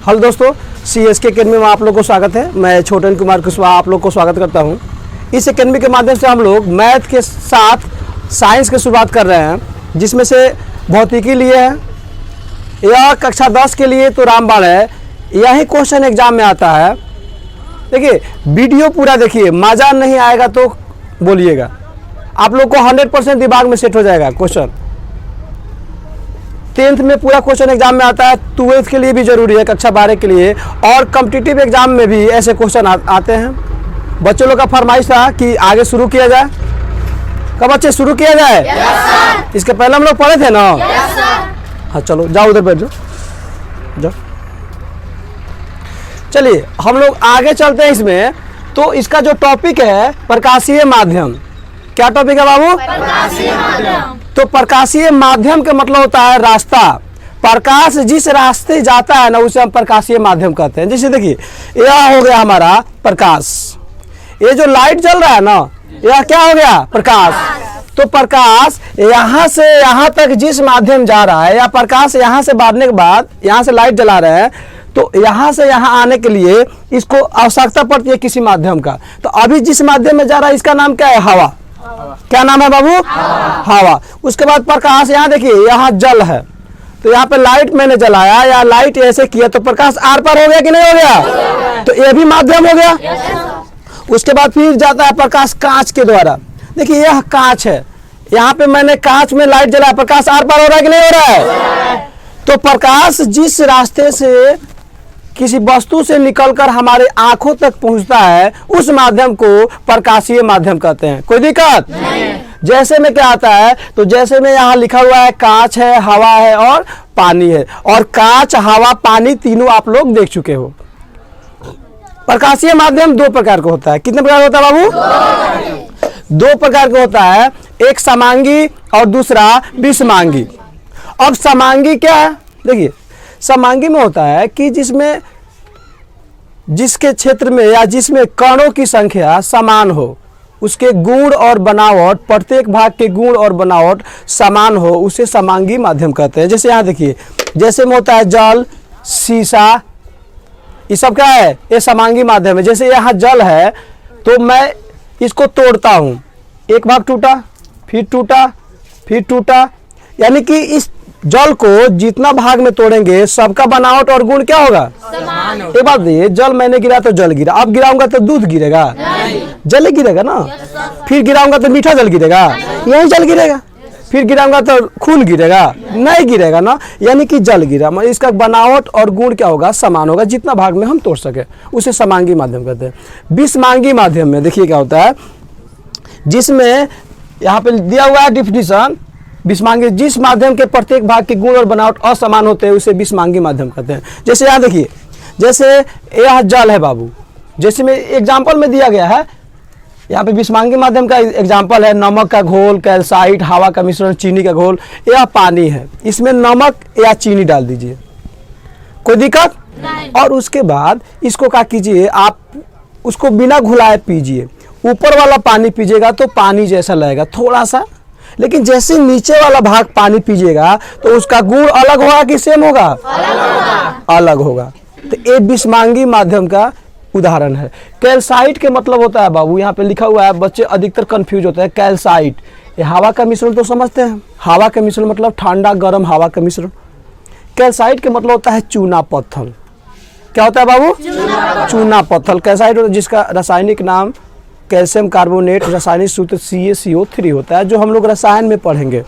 Hello दोस्तों, CSK academy में आप लोग को स्वागत है। मैं छोटन कुमार कुशवाहा आप लोग को स्वागत करता हूं। इस अकेडमी के माध्यम से हम लोग मैथ के साथ साइंस की शुरुआत कर रहे हैं, जिसमें से भौतिकी लिए है। यह कक्षा 10 के लिए तो रामबाण है, यही क्वेश्चन एग्जाम में आता है। देखिए वीडियो पूरा देखिए, मज़ा नहीं आएगा तो बोलिएगा, आप लोग को 100% दिमाग में सेट हो जाएगा क्वेश्चन। 10th में पूरा क्वेश्चन एग्जाम में आता है, 12th के लिए भी जरूरी है, कक्षा 12 के लिए, और कॉम्पिटिटिव एग्जाम में भी ऐसे क्वेश्चन आते हैं। बच्चों लोग का फरमाइश था कि आगे शुरू किया जाए। कब बच्चे शुरू किया जाए? yes, इसके पहले हम लोग पढ़े थे ना? yes, हाँ चलो जाओ उधर बैठ जाओ। चलिए हम लोग आगे चलते हैं इसमें। तो इसका जो टॉपिक है प्रकाशीय माध्यम। क्या टॉपिक है बाबू? प्रकाशीय माध्यम। तो प्रकाशीय माध्यम का मतलब होता है रास्ता। प्रकाश जिस रास्ते जाता है ना, उसे हम प्रकाशीय माध्यम कहते हैं। जैसे देखिए यह हो गया हमारा प्रकाश, ये जो लाइट जल रहा है ना, यह क्या हो गया? प्रकाश। तो प्रकाश यहाँ से यहाँ तक जिस माध्यम जा रहा है, या प्रकाश यहाँ से बांधने के बाद यहाँ से लाइट जला रहे हैं, तो यहाँ से यहाँ आने के लिए इसको आवश्यकता पड़ती है किसी माध्यम का। तो अभी जिस माध्यम में जा रहा है इसका नाम क्या है? हवा। क्या नाम है बाबू? हवा। उसके बाद प्रकाश, यहाँ देखिए यहाँ जल है, तो यहाँ पे लाइट मैंने जलाया या लाइट ऐसे किया तो प्रकाश आर पार हो गया कि नहीं हो गया? तो ये भी माध्यम हो गया। उसके बाद फिर जाता है प्रकाश कांच के द्वारा। देखिए यह कांच है, यहाँ पे मैंने कांच में लाइट जलाया, प्रकाश आर पार हो रहा है कि नहीं हो रहा है? तो प्रकाश जिस रास्ते से किसी वस्तु से निकलकर हमारे आंखों तक पहुंचता है, उस माध्यम को प्रकाशीय माध्यम कहते हैं। कोई दिक्कत नहीं। जैसे में क्या आता है, तो जैसे में यहाँ लिखा हुआ है कांच है, हवा है और पानी है। और कांच, हवा, पानी तीनों आप लोग देख चुके हो। प्रकाशीय माध्यम दो प्रकार का होता है। कितने प्रकार होता है बाबू? दो प्रकार का होता है, एक समांगी और दूसरा विषमांगी। अब समांगी क्या है? देखिए समांगी में होता है कि जिसमें जिसके क्षेत्र में या जिसमें कणों की संख्या समान हो, उसके गुण और बनावट, प्रत्येक भाग के गुण और बनावट समान हो, उसे समांगी माध्यम कहते हैं। जैसे यहाँ देखिए, जैसे में होता है जल, शीशा, ये सब क्या है? ये समांगी माध्यम है। जैसे यहाँ जल है तो मैं इसको तोड़ता हूँ, एक भाग टूटा, फिर टूटा, फिर टूटा, यानी कि इस जल को जितना भाग में तोड़ेंगे सबका बनावट और गुण क्या होगा? समान। एक बात देखिए, जल मैंने गिरा तो जल गिरा, अब गिराऊंगा तो दूध गिरेगा? जल गिरेगा ना। फिर गिराऊंगा तो मीठा जल गिरेगा? यही जल गिरेगा। फिर गिराऊंगा तो खून गिरेगा? नहीं गिरेगा ना। यानी कि जल गिरा, इसका बनावट और गुण क्या होगा? समान होगा, जितना भाग में हम तोड़ सके, उसे समांगी माध्यम कहते हैं। विषमांगी माध्यम में देखिए क्या होता है, जिसमें यहाँ पे दिया हुआ है डिफिनीशन, विषमांगी जिस माध्यम के प्रत्येक भाग के गुण और बनावट असमान होते हैं, उसे विषमांगी माध्यम कहते हैं। जैसे यहाँ देखिए, जैसे यह जल है बाबू, जैसे में एग्जाम्पल में दिया गया है, यहाँ पे विषमांगी माध्यम का एग्जाम्पल है नमक का घोल, कैल्साइट, हवा का मिश्रण, चीनी का घोल। यह पानी है, इसमें नमक या चीनी डाल दीजिए, कोई दिक्कत नहीं। और उसके बाद इसको क्या कीजिए, आप उसको बिना घुलाए पीजिए। ऊपर वाला पानी पीजिएगा तो पानी जैसा लगेगा थोड़ा सा, लेकिन जैसे नीचे वाला भाग पानी पीजिएगा तो उसका गुण अलग होगा कि सेम होगा? अलग होगा। तो ये विषमांगी माध्यम का उदाहरण है। कैल्साइट के मतलब होता है बाबू, यहाँ पे लिखा हुआ है, बच्चे अधिकतर कंफ्यूज होते हैं। कैल्साइट ये हवा का मिश्रण तो समझते हैं, हवा का मिश्रण मतलब ठंडा गर्म हवा का मिश्रण। कैल्साइट के मतलब होता है चूना पत्थर। क्या होता है बाबू? चूना पत्थर कैल्साइट होता है, जिसका रासायनिक नाम कैल्शियम कार्बोनेट, रासायनिक सूत्र CaCO3 होता है, जो हम लोग रसायन में पढ़ेंगे।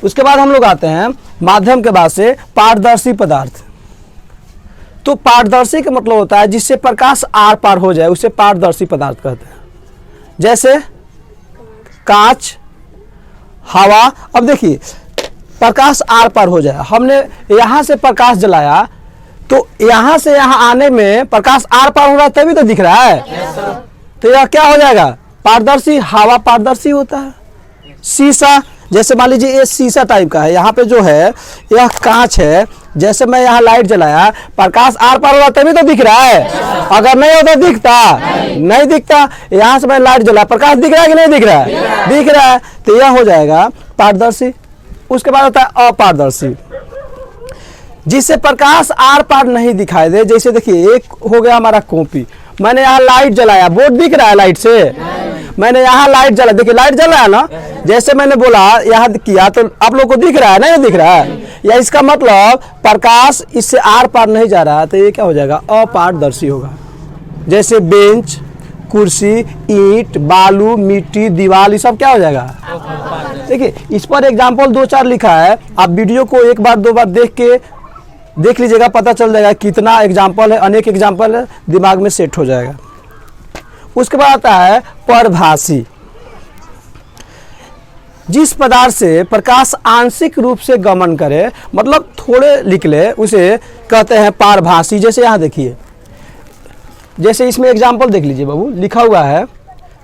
उसके बाद हम लोग आते हैं माध्यम के बाद से पारदर्शी पदार्थ। तो पारदर्शी का मतलब होता है जिससे प्रकाश आर पार हो जाए, उसे पारदर्शी पदार्थ कहते हैं। जैसे कांच, हवा। अब देखिए प्रकाश आर पार हो जाए, हमने यहाँ से प्रकाश जलाया तो यहाँ से यहाँ आने में प्रकाश आर पार हो रहा है, तभी तो दिख रहा है। तो यह क्या हो जाएगा? पारदर्शी। हवा पारदर्शी होता है। शीशा, जैसे मान लीजिए ये शीशा टाइप का है, यहाँ पे जो है यह कांच है, जैसे मैं यहाँ लाइट जलाया, प्रकाश आर पार हो रहा तभी तो दिख रहा है। अगर नहीं होता दिखता? नहीं दिखता। यहाँ से मैं लाइट जलाया, प्रकाश दिख रहा है कि नहीं दिख रहा है? दिख रहा है। तो यह हो जाएगा पारदर्शी। उसके बाद होता है अपारदर्शी। जिससे प्रकाश आर पार नहीं दिखाई दे। जैसे देखिए एक हो गया हमारा कॉपी, मैंने यहाँ लाइट जलाया, बोर्ड दिख रहा है लाइट से, मैंने यहाँ लाइट जला, देखिए लाइट जल रहा है ना, जैसे मैंने बोला यहाँ किया तो आप लोग को दिख रहा है ना, ये दिख रहा है, या इसका मतलब प्रकाश इससे आर पार नहीं जा रहा, तो ये क्या हो जाएगा, अपारदर्शी होगा। जैसे बेंच, कुर्सी, ईंट, बालू, मिट्टी, दीवार, ये सब क्या हो जाएगा। देखिए इस पर एग्जाम्पल 2-4 लिखा है, आप वीडियो को एक बार 2 बार देख लीजिएगा, पता चल जाएगा कितना एग्जाम्पल है, अनेक एग्जाम्पल है, दिमाग में सेट हो जाएगा। उसके बाद आता है परभासी। जिस पदार्थ से प्रकाश आंशिक रूप से गमन करे, मतलब थोड़े निकले, उसे कहते हैं पारभासी। जैसे यहाँ देखिए, जैसे इसमें एग्जाम्पल देख लीजिए बाबू, लिखा हुआ है,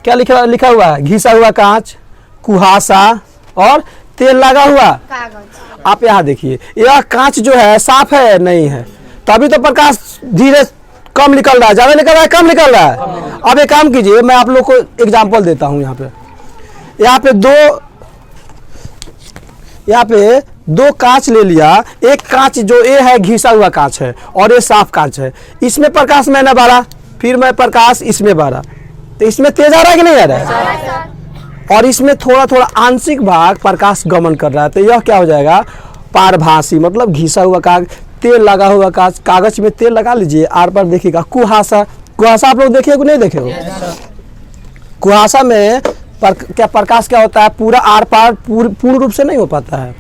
क्या लिखा हुआ है, घिसा हुआ कांच, कुहासा और तेल लगा हुआ कागज। आप यहाँ देखिए, यह कांच जो है साफ है नहीं है, तभी तो प्रकाश धीरे कम निकल रहा है, ज्यादा निकल रहा है, कम निकल रहा है। अब एक काम कीजिए, मैं आप लोग को एग्जाम्पल देता हूँ। यहाँ पे दो कांच ले लिया, एक कांच जो ये है घिसा हुआ कांच है और ये साफ कांच है, इसमें प्रकाश मैंने बारा, फिर मैं प्रकाश इसमें बारा, तो इसमें तेज आ रहा है कि नहीं आ रहा है, और इसमें थोड़ा थोड़ा आंशिक भाग प्रकाश गमन कर रहा है, तो यह क्या हो जाएगा, पारभासी। मतलब घिसा हुआ कागज, तेल लगा हुआ कागज में तेल लगा लीजिए, आर पर देखिएगा कुहासा। आप लोग देखिए कि नहीं देखे हो, कुहासा में क्या प्रकाश क्या होता है, पूरा आर पार पूर्ण रूप से नहीं हो पाता है।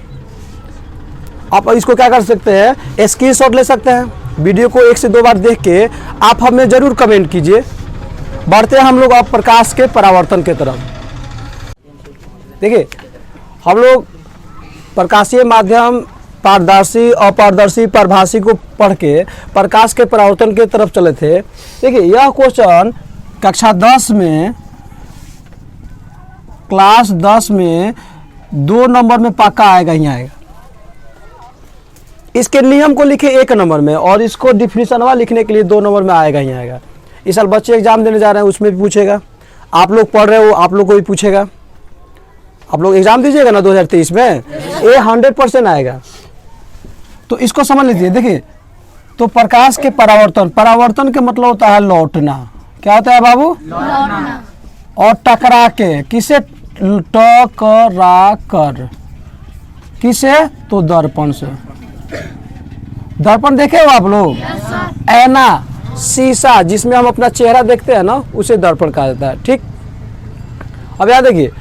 आप इसको क्या कर सकते हैं, स्क्रीनशॉट ले सकते हैं, वीडियो को 1 से 2 बार देख के आप हमें जरूर कमेंट कीजिए। बढ़ते हैं हम लोग अब प्रकाश के परावर्तन के तरफ। देखिए हम लोग प्रकाशीय माध्यम, पारदर्शी, अपारदर्शी, परभासी को पढ़ के प्रकाश के परावर्तन के तरफ चले थे। देखिए यह क्वेश्चन कक्षा 10 में, क्लास 10 में 2 नंबर में पक्का आएगा ही आएगा। इसके नियम को लिखे 1 नंबर में, और इसको डिफिनीशनवा लिखने के लिए 2 नंबर में आएगा ही आएगा। इस साल बच्चे एग्जाम देने जा रहे हैं, उसमें भी पूछेगा, आप लोग पढ़ रहे हो आप लोग को भी पूछेगा। आप लोग एग्जाम दीजिएगा ना 2023 में, ये 100% आएगा। तो इसको समझ लीजिए। देखिए तो प्रकाश के परावर्तन, परावर्तन का मतलब होता है लौटना। क्या होता है बाबू, लौटना। और टकरा के, किसे, टकरा कर, किसे, तो दर्पण से। दर्पण देखे हो आप लोग, ऐना, शीशा जिसमें हम अपना चेहरा देखते हैं ना, उसे दर्पण कहा जाता है। ठीक, अब याद देखिए,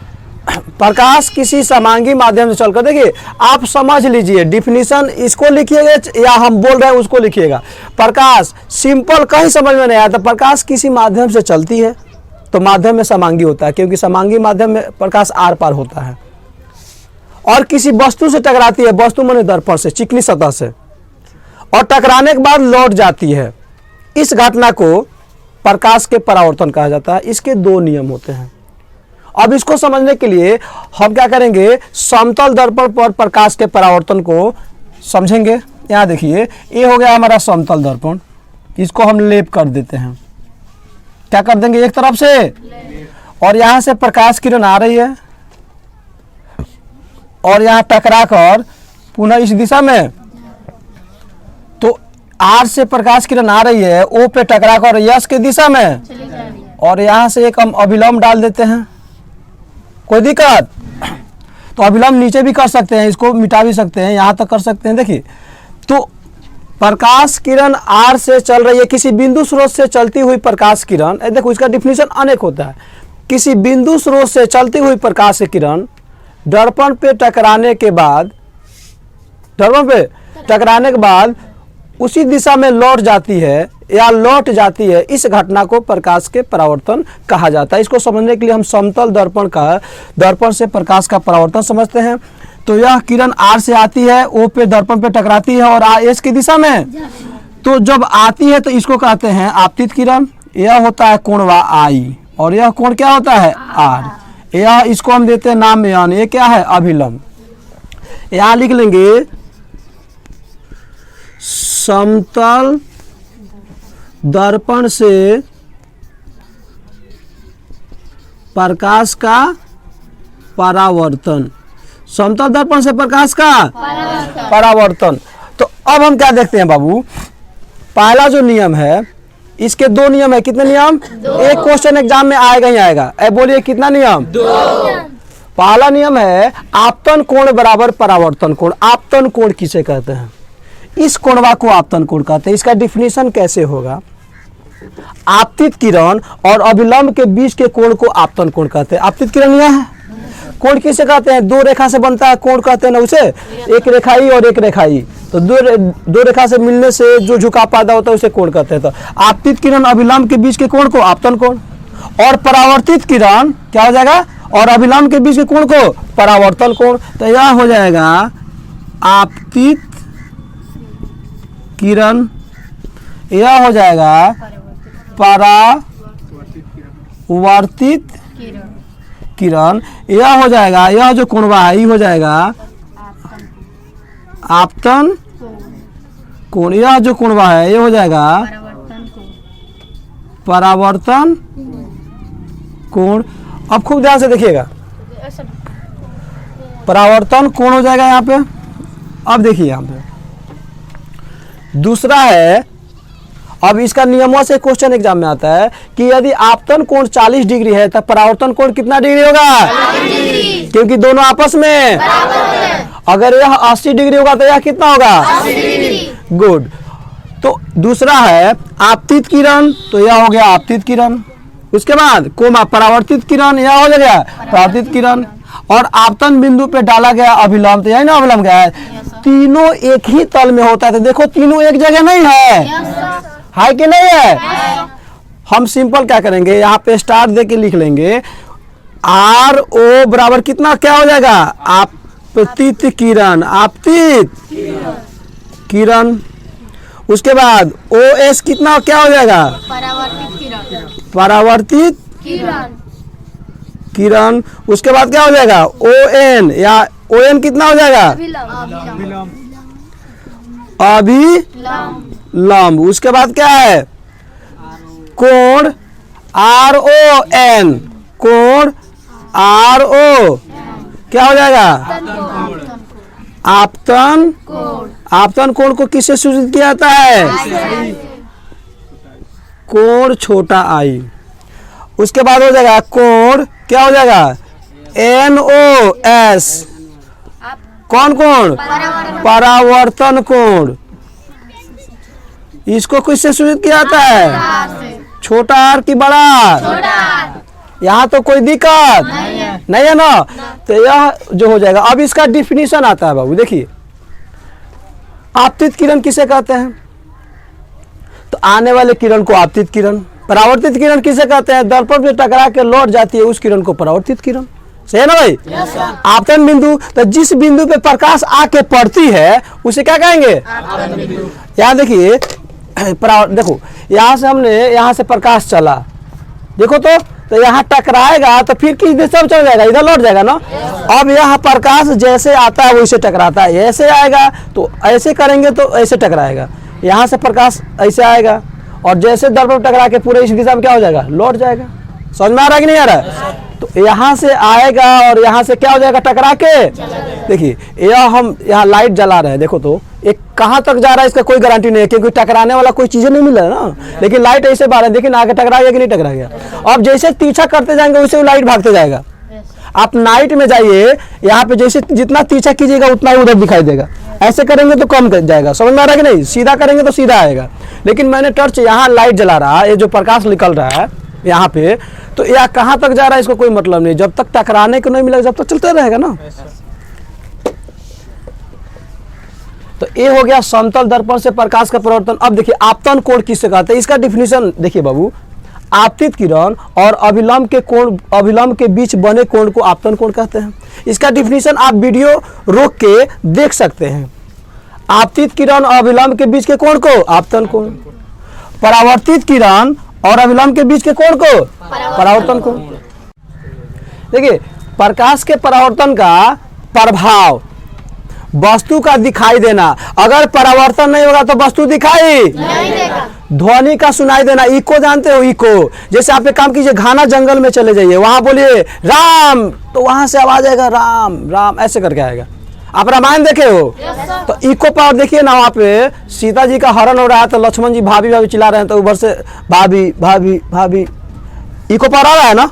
प्रकाश किसी समांगी माध्यम से चलकर, देखिए आप समझ लीजिए डिफिनीशन, इसको लिखिएगा या हम बोल रहे हैं उसको लिखिएगा। प्रकाश सिंपल कहीं समझ में नहीं आया, तो प्रकाश किसी माध्यम से चलती है तो माध्यम में समांगी होता है, क्योंकि समांगी माध्यम में प्रकाश आर पार होता है। और किसी वस्तु से टकराती है, वस्तु माने दर्पण से, चिकनी सतह से, और टकराने के बाद लौट जाती है। इस घटना को प्रकाश के परावर्तन कहा जाता है। इसके 2 नियम होते हैं। अब इसको समझने के लिए हम क्या करेंगे, समतल दर्पण पर प्रकाश के परावर्तन को समझेंगे। यहाँ देखिए ये हो गया हमारा समतल दर्पण, इसको हम लेप कर देते हैं। क्या कर देंगे, एक तरफ से, और यहाँ से प्रकाश किरण आ रही है और यहाँ टकरा कर पुनः इस दिशा में, तो आर से प्रकाश किरण आ रही है, ओ पे टकरा कर यस की दिशा में, और यहाँ से एक हम अभिलंब डाल देते हैं। कोई दिक्कत, तो अभिलंब नीचे भी कर सकते हैं, इसको मिटा भी सकते हैं, यहाँ तक कर सकते हैं। देखिए तो प्रकाश किरण आर से चल रही है, किसी बिंदु स्रोत से चलती हुई प्रकाश किरण, देखो इसका डिफिनीशन अनेक होता है। किसी बिंदु स्रोत से चलती हुई प्रकाश किरण दर्पण पे टकराने के बाद, दर्पण पे टकराने के बाद उसी दिशा में लौट जाती है या लौट जाती है, इस घटना को प्रकाश के परावर्तन कहा जाता है। इसको समझने के लिए हम समतल दर्पण का, दर्पण से प्रकाश का परावर्तन समझते हैं। तो यह किरण आर से आती है, ओ पे दर्पण पे टकराती है और एस की दिशा में, तो जब आती है तो इसको कहते हैं आपतित किरण। यह होता है कोण आई, और यह कोण क्या होता है, आर। यह इसको हम देते हैं नाम में यान, ये क्या है, अभिलंब। यहाँ लिख लेंगे समतल दर्पण से प्रकाश का परावर्तन, समतल दर्पण से प्रकाश का परावर्तन। तो अब हम क्या देखते हैं बाबू, पहला जो नियम है, इसके दो नियम है। कितने नियम? एक क्वेश्चन एग्जाम में आएगा ही आएगा। बोलिए कितना नियम? पहला नियम है आपतन कोण बराबर परावर्तन कोण। आपतन कोण किसे कहते हैं? इस कोणवा को आपतन कोण कहते हैं। इसका डिफिनीशन कैसे होगा? आपतित किरण और अभिलंब के बीच के कोण को आपतन कोण कहते हैं। आपतित किरण यह है। कोण किसे कहते हैं? दो रेखा से बनता है कोण कहते हैं ना उसे, एक रेखाई और एक रेखाई। तो दो रेखा से मिलने से जो झुकाव पैदा होता है उसे कोण कहते हैं। तो आपतित किरण अभिलंब के बीच के कोण को आपतन कोण, और परावर्तित किरण क्या हो जाएगा? और अभिलंब के बीच के कोण को परावर्तन कोण। तो यह हो जाएगा आपतित किरण, यह हो जाएगा परावर्तित किरण, यह हो जाएगा, यह जो कोणवा है ये हो जाएगा आपतन कोण। यह जो कोणवा है ये हो जाएगा परावर्तन कोण। अब खूब ध्यान से देखिएगा, परावर्तन कोण हो जाएगा यहाँ पे। अब देखिए यहाँ पे दूसरा है, अब इसका नियमों से क्वेश्चन एग्जाम में आता है कि यदि आपतन कोण 40 डिग्री है तो परावर्तन कोण कितना डिग्री होगा? क्योंकि दोनों आपस में अगर यह 80 डिग्री होगा तो यह कितना होगा? 80 डिग्री। गुड। तो दूसरा है आपतित किरण, तो यह हो गया आपतित किरण। उसके बाद कोमा परावर्तित किरण, यह हो गया परावर्तित किरण। और आपतन बिंदु पे डाला गया अभिलंब, तो यही ना अभिलंब गया है। तीनों एक ही तल में होता है। तो देखो तीनों एक जगह नहीं है कि नहीं है? हम सिंपल क्या करेंगे, यहाँ पे स्टार दे के लिख लेंगे RO बराबर कितना क्या हो जाएगा? आपतित किरण, आपतित किरण। उसके बाद OS कितना क्या हो जाएगा? परावर्तित किरण। उसके बाद क्या हो जाएगा? ON, या ON कितना हो जाएगा? अभिलंब। उसके बाद क्या है? कोण RON, कोण RO क्या हो जाएगा? आपतन आपतन कोण को किससे सूचित किया जाता है? कोण छोटा आई। उसके बाद हो जाएगा कोण क्या हो जाएगा? NOS, कौन कोण? परावर्तन कोण। इसको किससे सूचित किया जाता है? छोटा आर की बड़ा? यहाँ तो कोई दिक्कत नहीं है ना। तो यह जो हो जाएगा। अब इसका डिफिनीशन आता है बाबू, देखिए आपतित किरण किसे कहते हैं? तो आने वाले किरण को आपतित किरण। परावर्तित किरण किसे कहते हैं? दर्पण से टकरा के लौट जाती है उस किरण को परावर्तित किरण। सही है ना भाई? आपतन बिंदु, तो जिस बिंदु पे प्रकाश आके पड़ती है उसे क्या कहेंगे? यहाँ देखिए, देखो यहाँ से हमने यहाँ से प्रकाश चला, देखो तो यहाँ टकराएगा तो फिर किस दिशा में चल जाएगा? इधर लौट जाएगा ना। अब यह प्रकाश जैसे आता है वैसे टकराता है। ऐसे आएगा तो ऐसे करेंगे तो ऐसे टकराएगा। यहाँ से प्रकाश ऐसे आएगा और जैसे दर्पण टकरा के पूरे इस दिशा में क्या हो जाएगा? लौट जाएगा। समझ में आ रहा है कि नहीं आ रहा है? तो यहाँ से आएगा और यहाँ से क्या हो जाएगा? टकरा के। देखिए यह हम यहाँ लाइट जला रहे हैं, देखो तो एक कहाँ तक जा रहा है इसका कोई गारंटी नहीं है, क्योंकि टकराने वाला कोई चीजें नहीं मिल रहा है ना। लेकिन लाइट ऐसे बाहर है, देखिए आगे टकरा गया कि नहीं टकरा गया। अब जैसे तीछा करते जाएंगे वैसे वो लाइट भागते जाएगा। आप नाइट में जाइए, यहाँ पे जैसे जितना तीछा कीजिएगा उतना ही उधर दिखाई देगा। ऐसे करेंगे तो कम कर जाएगा। समझ में आ रहा है कि नहीं? सीधा करेंगे तो सीधा आएगा। लेकिन मैंने टर्च यहाँ लाइट जला रहा, ये जो प्रकाश निकल रहा है यहाँ पे, तो यह कहाँ तक जा रहा है इसको कोई मतलब नहीं। जब तक टकराने को नहीं मिलेगा जब तक चलते रहेगा ना। तो ये हो गया समतल दर्पण से प्रकाश का परावर्तन। अब देखिए आपतन कोण किससे कहते हैं? इसका डिफिनीशन देखिए बाबू, आपतित किरण और अभिलंब के कोण, अभिलंब के बीच बने कोण को आपतन कोण कहते हैं। इसका डिफिनीशन आप वीडियो रोक के देख सकते हैं। आपतित किरण और अभिलंब के बीच के कोण को आपतन कोण, परावर्तित किरण और अभिलंब के बीच के कोण को परावर्तन कोण। देखिए प्रकाश के परावर्तन का प्रभाव वस्तु का दिखाई देना। अगर परावर्तन नहीं होगा तो वस्तु दिखाई नहीं देगा। ध्वनि का सुनाई देना, इको जानते हो? इको, जैसे आप एक काम कीजिए, घना जंगल में चले जाइए, वहां बोलिए राम, तो वहां से आवाज आएगा राम राम, ऐसे करके आएगा। आप रामायण देखे हो? तो इको पावर देखिए ना, वहाँ पे सीता जी का हरण हो रहा है तो लक्ष्मण जी भाभी भाभी चिल्ला रहे हैं, तो ऊपर से भाभी भाभी भाभी, इको पावर आ रहा है ना।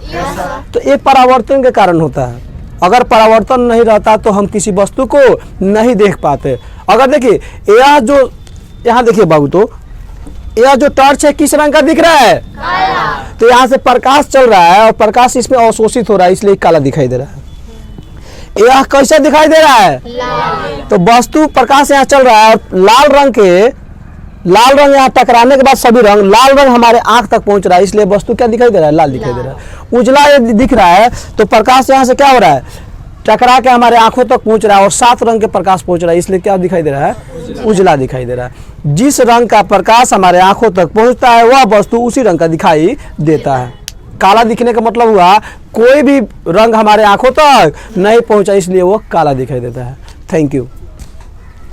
तो ये परावर्तन के कारण होता है। अगर परावर्तन नहीं रहता तो हम किसी वस्तु को नहीं देख पाते। अगर देखिए यह जो यहाँ देखिए बाबू, तो यह जो टॉर्च है किस रंग का दिख रहा है? काला। तो यहाँ से प्रकाश चल रहा है और प्रकाश इसमें अवशोषित हो रहा है, इसलिए काला दिखाई दे रहा है। यह कैसा दिखाई दे रहा है? लाल। तो वस्तु प्रकाश यहाँ चल रहा है और लाल रंग यहाँ टकराने के बाद सभी रंग, लाल रंग हमारे आंख तक पहुंच रहा है, इसलिए वस्तु क्या दिखाई दे रहा है? लाल दिखाई दे रहा है। उजला ये दिख रहा है तो प्रकाश यहाँ से क्या हो रहा है? टकरा के हमारे आंखों तक पहुंच रहा है और 7 रंग के प्रकाश पहुंच रहा है, इसलिए क्या दिखाई दे रहा है? उजला दिखाई दे रहा है। जिस रंग का प्रकाश हमारे आंखों तक पहुंचता है वह वस्तु उसी रंग का दिखाई देता है। काला दिखने का मतलब हुआ कोई भी रंग हमारे आंखों तक नहीं पहुंचा, इसलिए वो काला दिखाई देता है। Thank you.